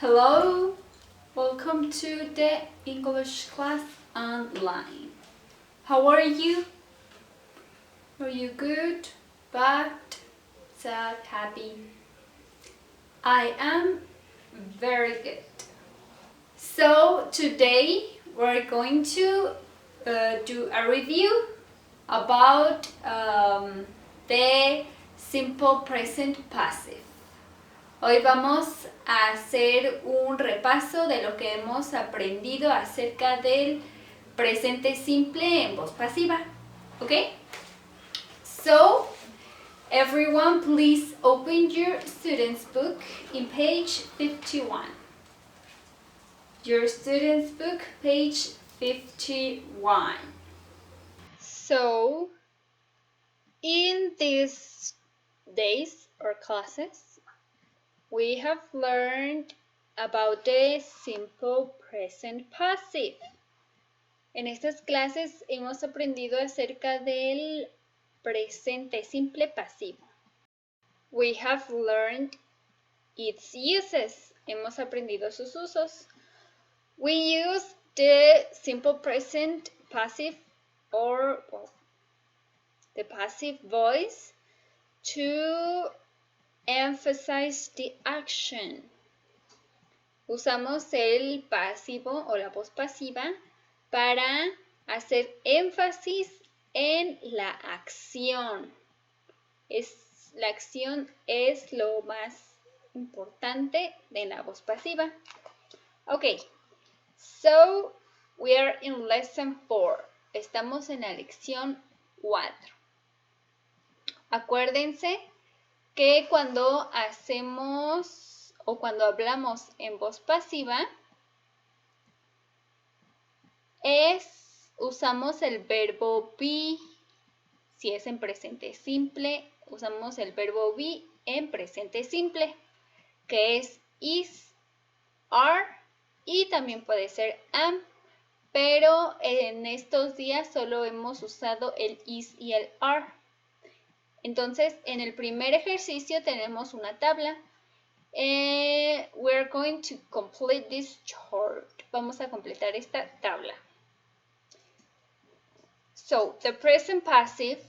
Hello, welcome to the English class online. How are you? Are you good, bad, sad, happy? I am very good. So today we're going to do a review about the simple present passive. Hoy vamos a hacer un repaso de lo que hemos aprendido acerca del presente simple en voz pasiva. ¿Ok? So, everyone please open your student's book in page 51. Your student's book, page 51. So, in these days or classes, we have learned about the simple present passive. En estas clases hemos aprendido acerca del presente simple pasivo. We have learned its uses. Hemos aprendido sus usos. We use the simple present passive or the passive voice to emphasize the action. Usamos el pasivo o la voz pasiva para hacer énfasis en la acción. La acción es lo más importante de la voz pasiva. Okay, so we are in lesson 4. Estamos en la lección 4. Acuérdense que cuando hacemos o cuando hablamos en voz pasiva usamos el verbo be. Si es en presente simple, usamos el verbo be en presente simple, que es is, are y también puede ser am, pero en estos días solo hemos usado el is y el are. Entonces, en el primer ejercicio tenemos una tabla. We're going to complete this chart. Vamos a completar esta tabla. So, the present passive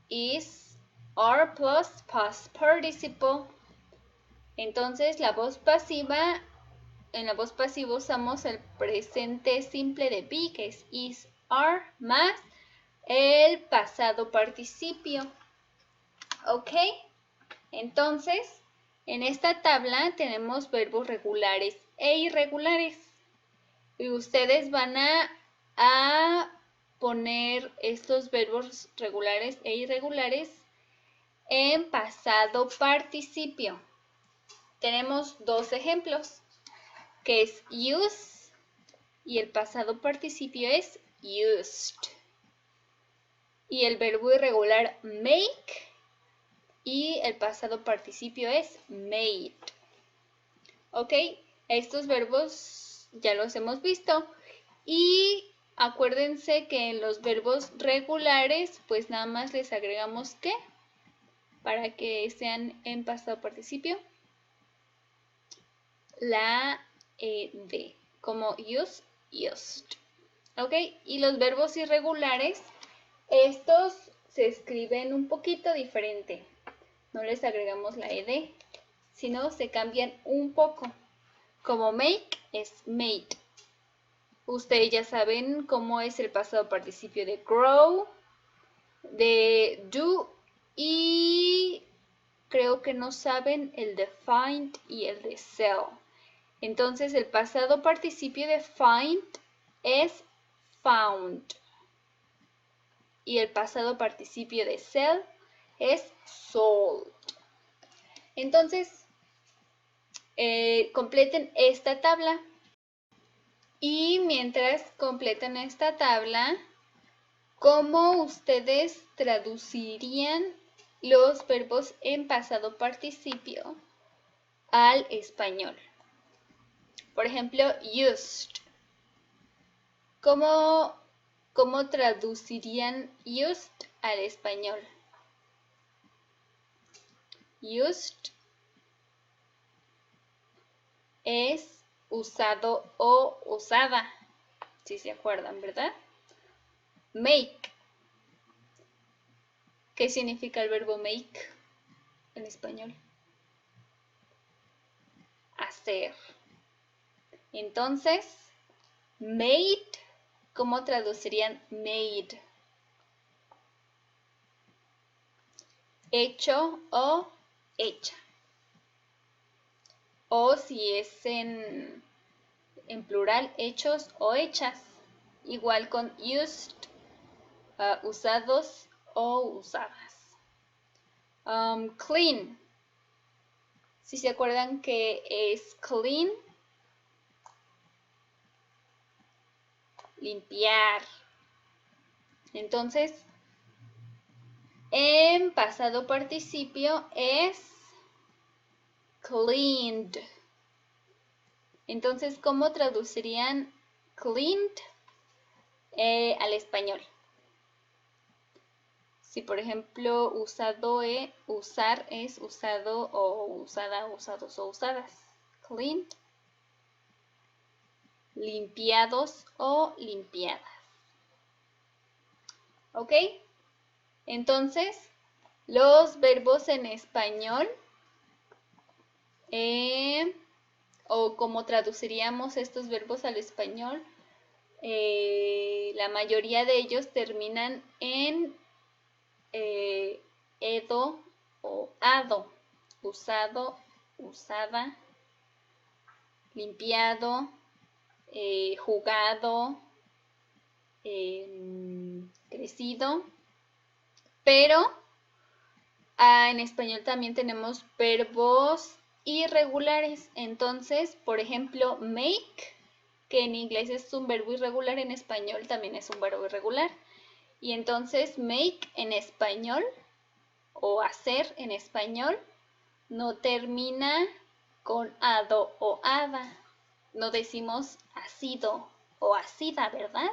is are plus past participle. Entonces, la voz pasiva, en la voz pasiva usamos el presente simple de be, que es is, are, más el pasado participio. ¿Ok? Entonces, en esta tabla tenemos verbos regulares e irregulares. Y ustedes van a poner estos verbos regulares e irregulares en pasado participio. Tenemos dos ejemplos, que es use y el pasado participio es used. Y el verbo irregular make y el pasado participio es made. ¿Ok? Estos verbos ya los hemos visto. Y acuérdense que en los verbos regulares, pues nada más les agregamos ¿qué? Para que sean en pasado participio. La ed, como use, used. ¿Ok? Y los verbos irregulares, estos se escriben un poquito diferente. No les agregamos la ed, sino se cambian un poco. Como make es made. Ustedes ya saben cómo es el pasado participio de grow, de do y creo que no saben el de find y el de sell. Entonces el pasado participio de find es found y el pasado participio de sell es sold. Entonces, completen esta tabla. Y mientras completan esta tabla, ¿cómo ustedes traducirían los verbos en pasado participio al español? Por ejemplo, used. ¿Cómo traducirían used al español? Used es usado o usada. Si se acuerdan, ¿verdad? Make. ¿Qué significa el verbo make en español? Hacer. Entonces, made, ¿cómo traducirían made? Hecho o hecha. O si es en plural, hechos o hechas. Igual con used, usados o usadas. Clean. Si se acuerdan que es clean, limpiar. Entonces, en pasado participio es cleaned. Entonces, ¿cómo traducirían cleaned al español? Si, por ejemplo, usar es usado o usada, usados o usadas. Cleaned. Limpiados o limpiadas. ¿Ok? Entonces, los verbos en español, o como traduciríamos estos verbos al español, la mayoría de ellos terminan en edo o ado. Usado, usada, limpiado, jugado, crecido. Pero en español también tenemos verbos irregulares. Entonces, por ejemplo, make, que en inglés es un verbo irregular, en español también es un verbo irregular. Y entonces make en español o hacer en español no termina con ado o ada. No decimos asido o asida, ¿verdad?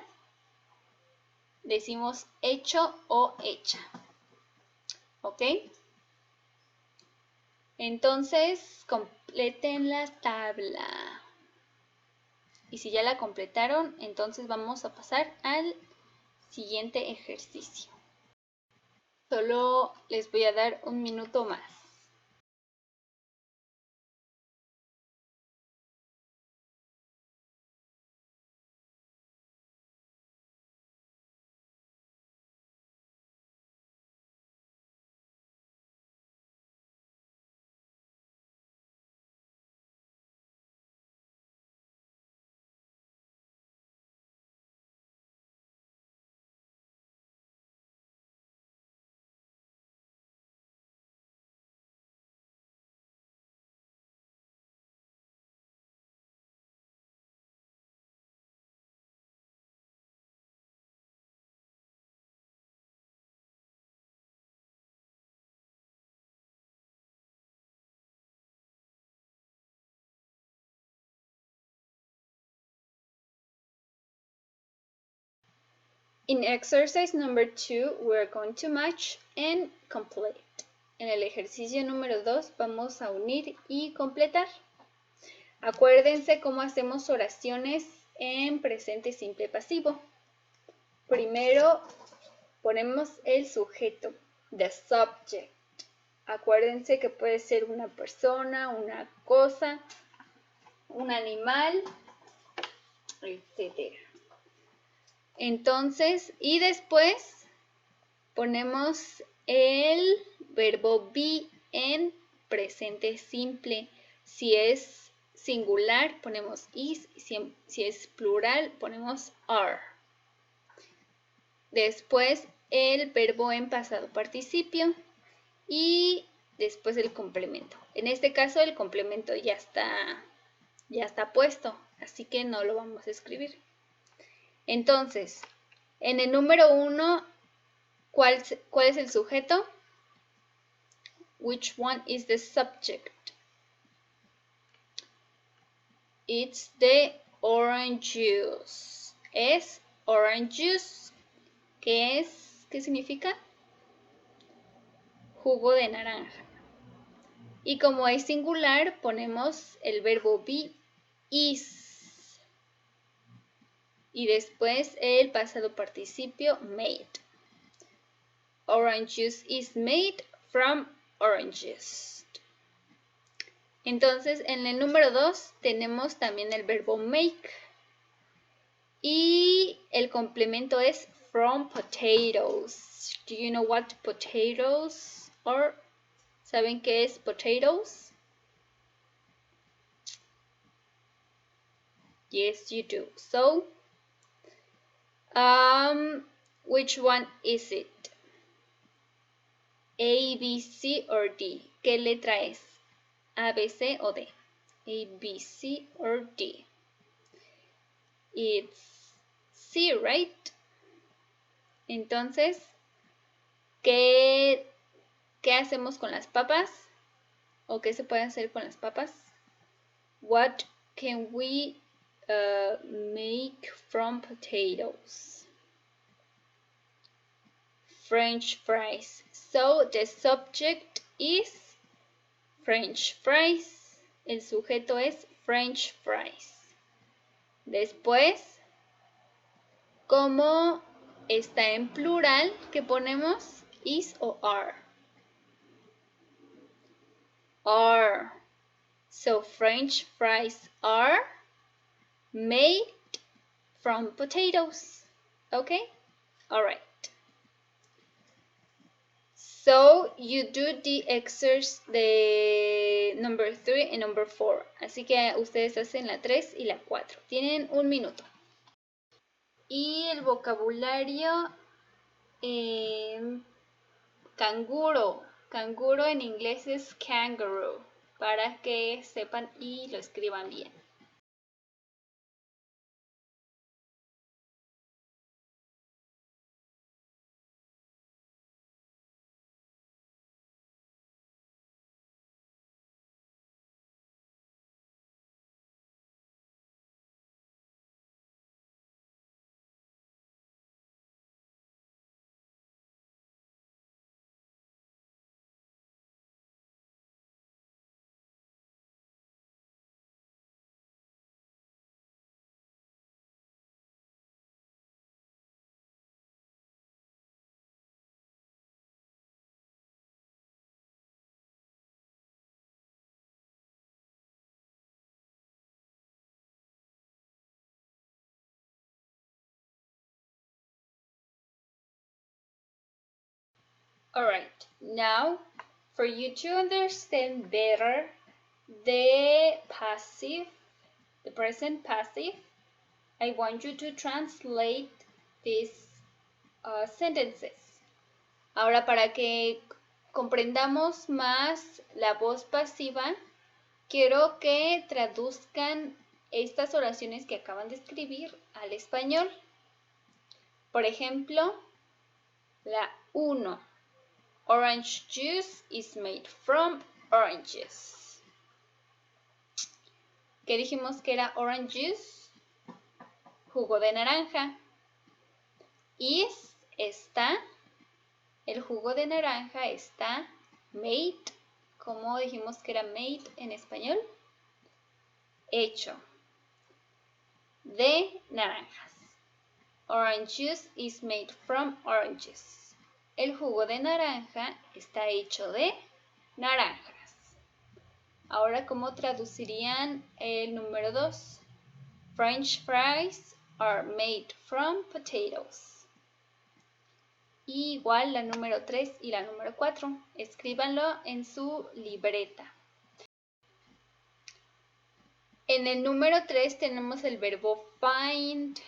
Decimos hecho o hecha. ¿Ok? Entonces, completen la tabla. Y si ya la completaron, entonces vamos a pasar al siguiente ejercicio. Solo les voy a dar un minuto más. In exercise number 2, we're going to match and complete. En el ejercicio número 2 vamos a unir y completar. Acuérdense cómo hacemos oraciones en presente simple pasivo. Primero ponemos el sujeto, the subject. Acuérdense que puede ser una persona, una cosa, un animal, etc. Entonces, y después ponemos el verbo be en presente simple. Si es singular, ponemos is. Si es plural, ponemos are. Después el verbo en pasado participio y después el complemento. En este caso el complemento ya está puesto, así que no lo vamos a escribir. Entonces, en el número 1, ¿cuál es el sujeto? Which one is the subject? It's the orange juice. Es orange juice. ¿Qué significa? Jugo de naranja. Y como es singular, ponemos el verbo be is. Y después el pasado participio made. Orange juice is made from oranges. Entonces, en el número 2 tenemos también el verbo make. Y el complemento es from potatoes. Do you know what potatoes are? ¿Saben qué es potatoes? Yes, you do. So, which one is it? A, B, C, or D? ¿Qué letra es? A, B, C o D? A, B, C, or D? It's C, right? Entonces, ¿qué hacemos con las papas? ¿O qué se puede hacer con las papas? What can we make from potatoes? French fries. So the subject is French fries. El sujeto es French fries. Después, como está en plural, ¿qué ponemos? Is o are. Are. So French fries are made from potatoes. Okay? Alright. So you do the exercise de number 3 y number 4. Así que ustedes hacen la 3 y la 4. Tienen un minuto. Y el vocabulario canguro. Canguro en inglés es kangaroo. Para que sepan y lo escriban bien. Alright, now for you to understand better the passive, the present passive, I want you to translate these sentences. Ahora, para que comprendamos más la voz pasiva, quiero que traduzcan estas oraciones que acaban de escribir al español. Por ejemplo, la 1. Orange juice is made from oranges. ¿Qué dijimos que era orange juice? Jugo de naranja. Is está, el jugo de naranja está made. ¿Cómo dijimos que era made en español? Hecho de naranjas. Orange juice is made from oranges. El jugo de naranja está hecho de naranjas. Ahora, ¿cómo traducirían el número 2? French fries are made from potatoes. Y igual la número 3 y la número 4. Escríbanlo en su libreta. En el número 3 tenemos el verbo find,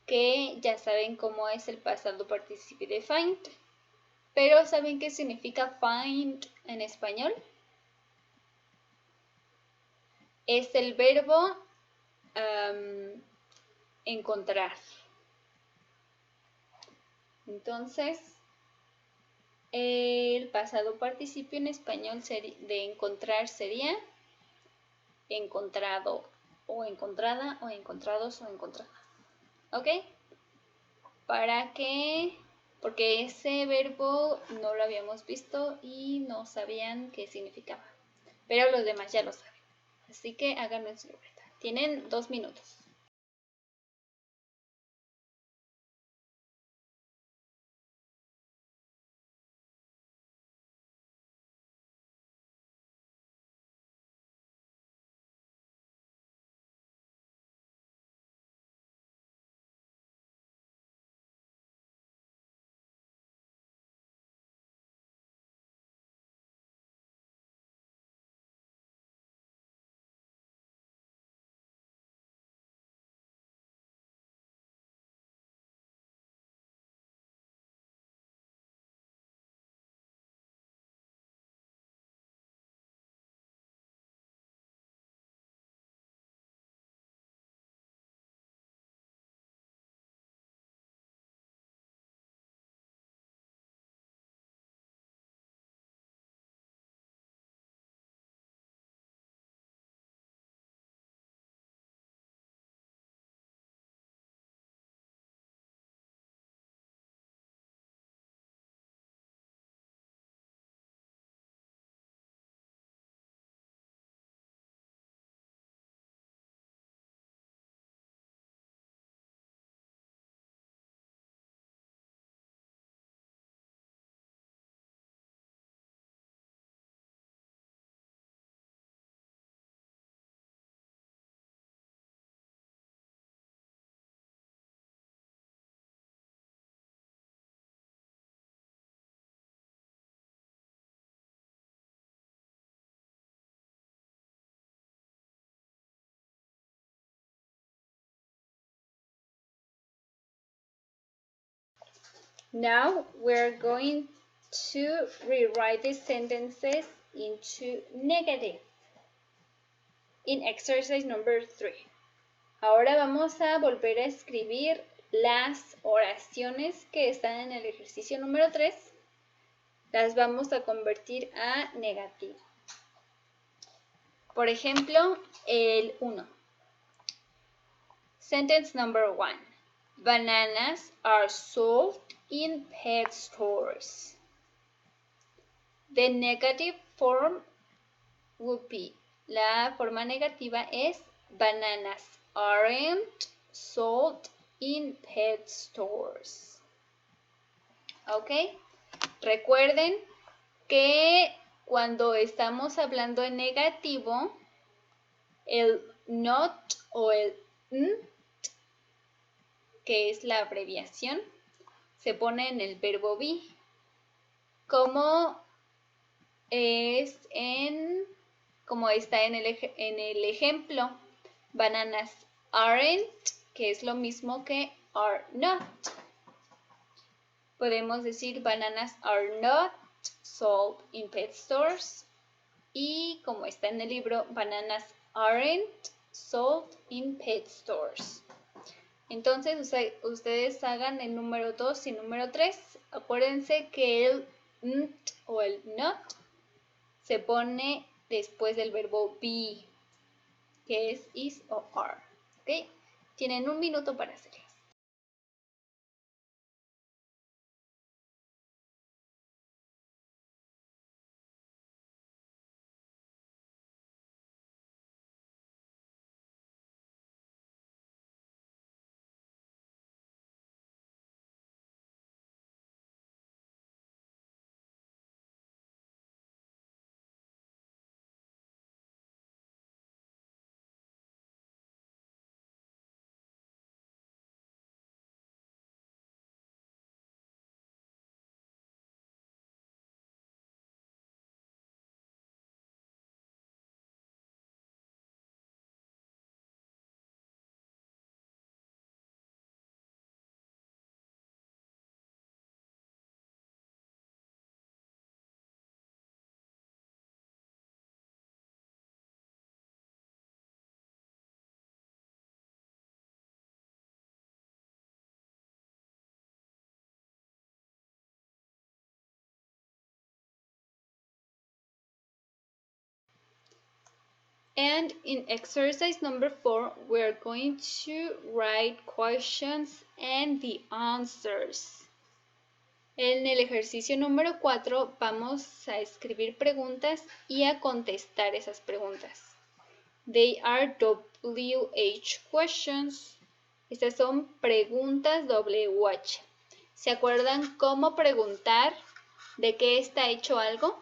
que ya saben cómo es el pasado participio de find. Pero ¿saben qué significa find en español? Es el verbo encontrar. Entonces, el pasado participio en español de encontrar sería encontrado, o encontrada, o encontrados, o encontradas. ¿Ok? Porque ese verbo no lo habíamos visto y no sabían qué significaba. Pero los demás ya lo saben. Así que háganlo en su libreta. Tienen 2 minutos. Now we're going to rewrite these sentences into negative in exercise number 3. Ahora vamos a volver a escribir las oraciones que están en el ejercicio número 3. Las vamos a convertir a negativo. Por ejemplo, el 1. Sentence number 1. Bananas are sold in pet stores. The negative form would be, la forma negativa es bananas aren't sold in pet stores. ¿Ok? Recuerden que cuando estamos hablando en negativo, el not o el n, que es la abreviación, se pone en el verbo be, como está en el ejemplo, bananas aren't, que es lo mismo que are not. Podemos decir bananas are not sold in pet stores, y como está en el libro, bananas aren't sold in pet stores. Entonces ustedes hagan el número 2 y número 3. Acuérdense que el nt o el not se pone después del verbo be, que es is o are. ¿Ok? Tienen 1 minuto para hacerlas. And in exercise number 4, we're going to write questions and the answers. En el ejercicio número 4 vamos a escribir preguntas y a contestar esas preguntas. They are WH questions. Estas son preguntas WH. ¿Se acuerdan cómo preguntar de qué está hecho algo?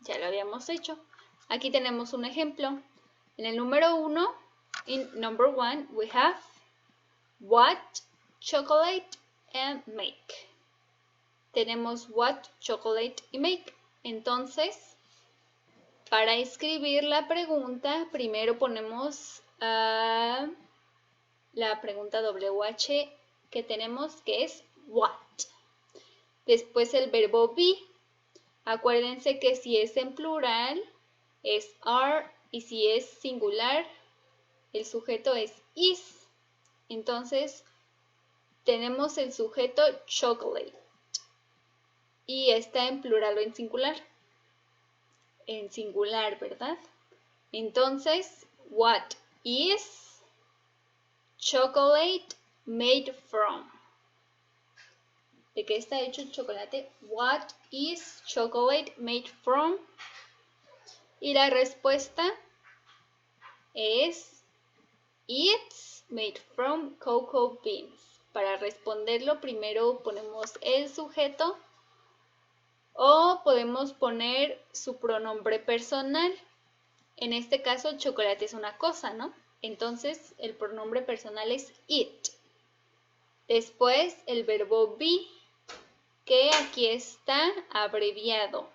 Ya lo habíamos hecho. Aquí tenemos un ejemplo. En el número 1, in number 1, we have what chocolate and make. Tenemos what chocolate y make. Entonces, para escribir la pregunta, primero ponemos la pregunta WH que tenemos, que es what. Después el verbo be. Acuérdense que si es en plural es are y si es singular el sujeto es is. Entonces tenemos el sujeto chocolate y está en plural o en singular. En singular, ¿verdad? Entonces, what is chocolate made from? ¿De qué está hecho el chocolate? What is chocolate made from? Y la respuesta es it's made from cocoa beans. Para responderlo, primero ponemos el sujeto o podemos poner su pronombre personal. En este caso, chocolate es una cosa, ¿no? Entonces, el pronombre personal es it. Después, el verbo be, que aquí está abreviado.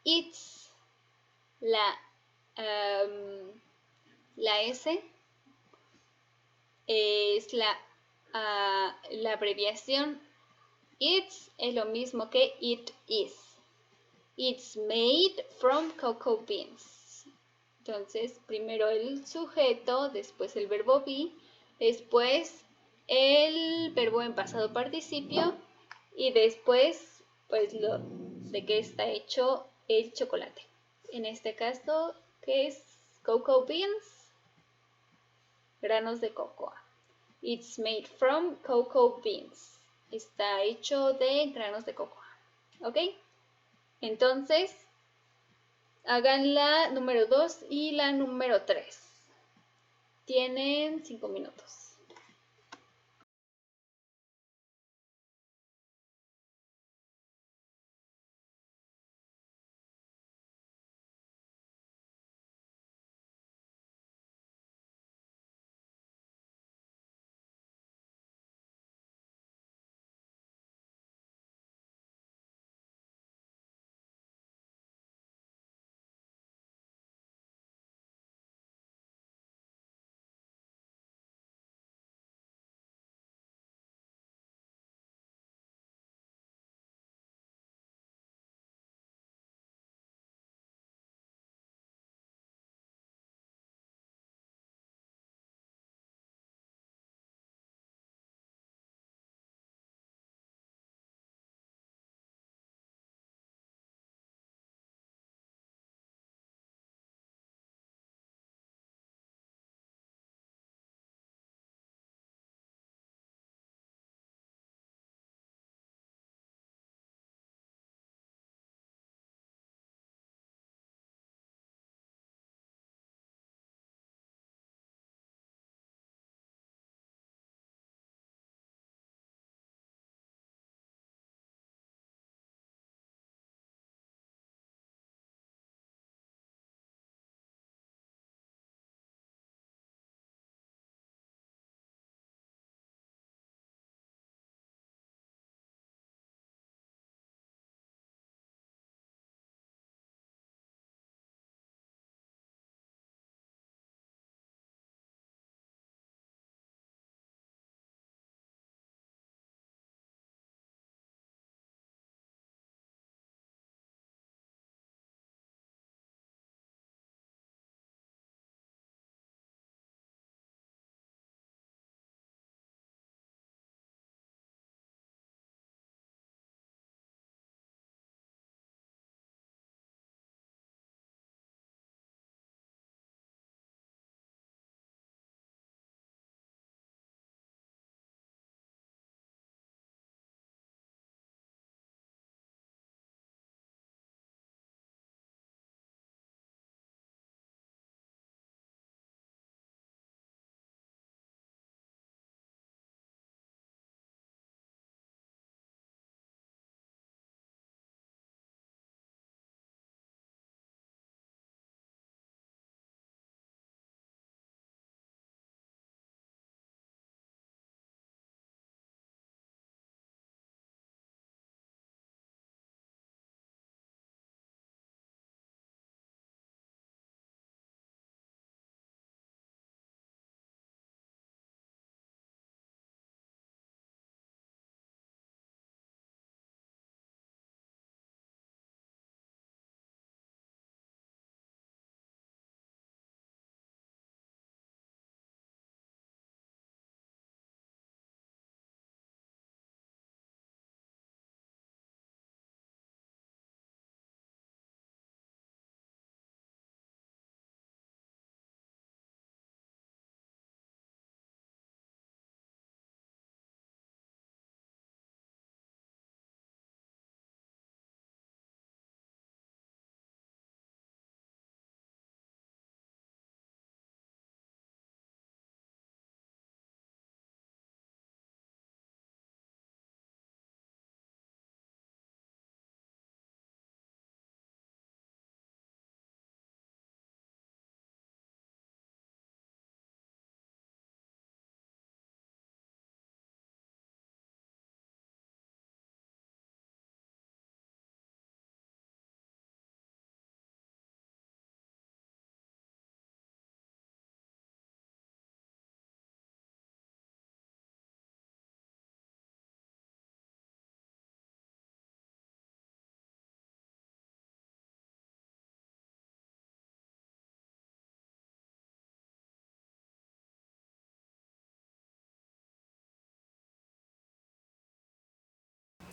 It's, la S es la abreviación. It's es lo mismo que it is. It's made from cocoa beans. Entonces, primero el sujeto, después el verbo be, después el verbo en pasado participio y después, pues, lo de qué está hecho el chocolate. En este caso, ¿qué es cocoa beans? Granos de cocoa. It's made from cocoa beans. Está hecho de granos de cocoa. ¿Ok? Entonces, hagan la número 2 y la número 3. Tienen 5 minutos.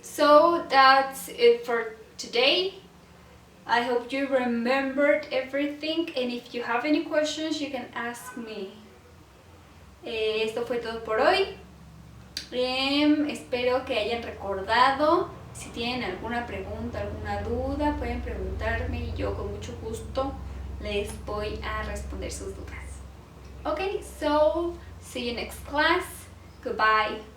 So that's it for today. I hope you remembered everything, and if you have any questions you can ask me. Esto fue todo por hoy. Espero que hayan recordado. Si tienen alguna pregunta, alguna duda, pueden preguntarme y yo con mucho gusto les voy a responder sus dudas. Okay, so see you next class. Goodbye.